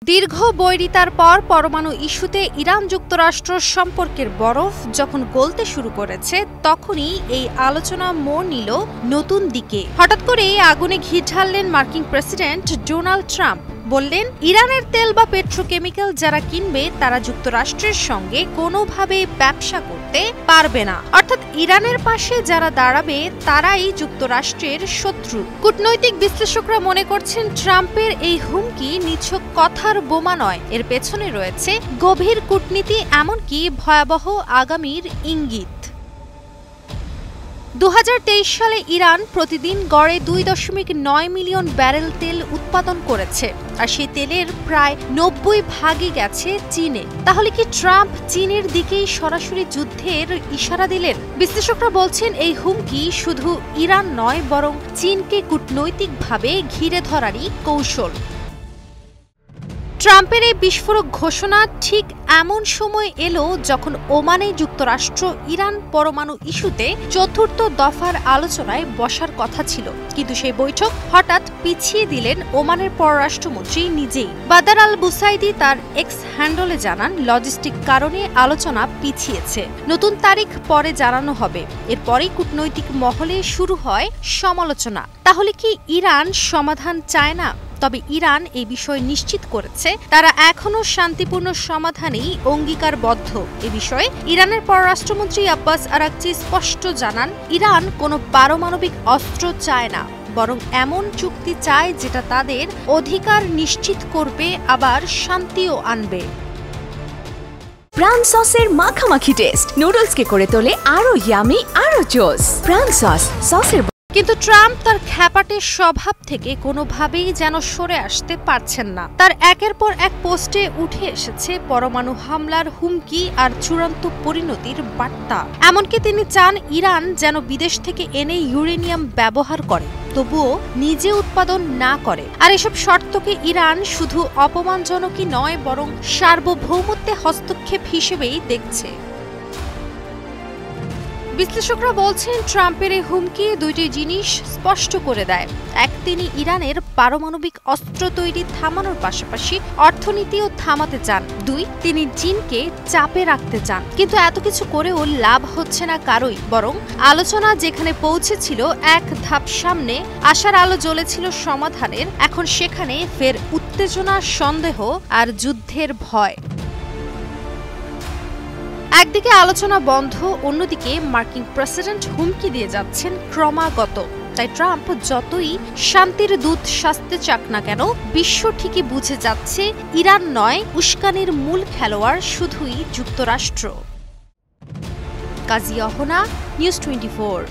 দীর্ঘ বৈরিতার পর পরমাণু ইস্যুতে ইরান যুক্তরাষ্ট্র সম্পর্কের বরফ যখন গলতে শুরু করেছে, তখনই এই আলোচনা মোড় নিল নতুন দিকে। হঠাৎ করে আগুনে ঘি ঢাললেন মার্কিন প্রেসিডেন্ট ডোনাল্ড ট্রাম্প। বললেন, ইরানের তেল বা পেট্রোকেমিক্যাল যারা কিনবে তারা যুক্তরাষ্ট্রের সঙ্গে কোনোভাবে ব্যবসা করতে পারবে না। অর্থাৎ ইরানের পাশে যারা দাঁড়াবে তারাই যুক্তরাষ্ট্রের শত্রু। কূটনৈতিক বিশ্লেষকরা মনে করছেন, ট্রাম্পের এই হুমকি নিছক কথার বোমা নয়, এর পেছনে রয়েছে গভীর কূটনীতি, এমনকি ভয়াবহ আগামীর ইঙ্গিত। 2023 সালে ইরান প্রতিদিন গড়ে 2.9 মিলিয়ন ব্যারেল তেল উৎপাদন করেছে, আর সেই তেলের প্রায় 90% গেছে চীনে। তাহলে কি ট্রাম্প চীনের দিকেই সরাসরি যুদ্ধের ইশারা দিলেন? বিশ্লেষকরা বলছেন, এই হুমকি শুধু ইরান নয়, বরং চীনকে কূটনৈতিকভাবে ঘিরে ধরারই কৌশল। ট্রাম্পের এই বিস্ফোরক ঘোষণা ঠিক এমন সময় এলো যখন ওমানে যুক্তরাষ্ট্র ইরান পরমাণু ইস্যুতে চতুর্থ দফার আলোচনায় বসার কথা ছিল, কিন্তু সেই বৈঠক হঠাৎ পিছিয়ে দিলেন ওমানের পররাষ্ট্রমন্ত্রী নিজেই। বাদার আল বুসাইদি তার এক্স হ্যান্ডলে জানান, লজিস্টিক কারণে আলোচনা পিছিয়েছে, নতুন তারিখ পরে জানানো হবে। এরপরই কূটনৈতিক মহলে শুরু হয় সমালোচনা। তাহলে কি ইরান সমাধান চায় না? তবে ইরান এই বিষয়ে নিশ্চিত করেছে, তারা এখনও শান্তিপূর্ণ সমাধানেই অঙ্গীকারবদ্ধ। এ বিষয়ে ইরানের পররাষ্ট্রমন্ত্রী আব্বাস আরাকচি স্পষ্ট জানান, ইরান কোনো পারমাণবিক অস্ত্র চায় না, বরং এমন চুক্তি চায় যেটা তাদের অধিকার নিশ্চিত করবে, আবার শান্তিও আনবে। প্রাণ সসের মাখামাখি টেস্ট নুডলসকে করে তোলে আরো ইয়ামি, আরো জোস। প্রাণ সসের কিন্তু ট্রাম্প তার খ্যাপাটে স্বভাব থেকে কোনোভাবেই যেন সরে আসতে পারছেন না। তার একের পর এক পোস্টে উঠে এসেছে পরমাণু হামলার হুমকি আর চূড়ান্ত পরিণতির বার্তা। এমনকি তিনি চান ইরান যেন বিদেশ থেকে এনে ইউরেনিয়াম ব্যবহার করে, তবুও নিজে উৎপাদন না করে। আর এসব শর্তকে ইরান শুধু অপমানজনকই নয়, বরং সার্বভৌমত্বে হস্তক্ষেপ হিসেবেই দেখছে। বিশ্লেষকরা বলছেন, ট্রাম্পের এই হুমকি দুইটি জিনিস স্পষ্ট করে দেয়। এক, তিনি ইরানের পারমাণবিক অস্ত্র তৈরি থামানোর পাশাপাশি অর্থনীতিও থামাতে চান। দুই, তিনি চীনকে চাপে রাখতে চান। কিন্তু এত কিছু করেও লাভ হচ্ছে না কারোই, বরং আলোচনা যেখানে পৌঁছেছিল এক ধাপ সামনে, আশার আলো জ্বলেছিল সমাধানের, এখন সেখানে ফের উত্তেজনা, সন্দেহ আর যুদ্ধের ভয়। একদিকে আলোচনা বন্ধ, অন্যদিকে মার্কিন প্রেসিডেন্ট হুমকি দিয়ে যাচ্ছেন ক্রমাগত। তাই ট্রাম্প যতই শান্তির দূত সাজতে চাক না কেন, বিশ্ব ঠিকই বুঝে যাচ্ছে ইরান নয়, উস্কানির মূল খেলোয়াড় শুধুই যুক্তরাষ্ট্র। কাজী অহনা, নিউজ 24।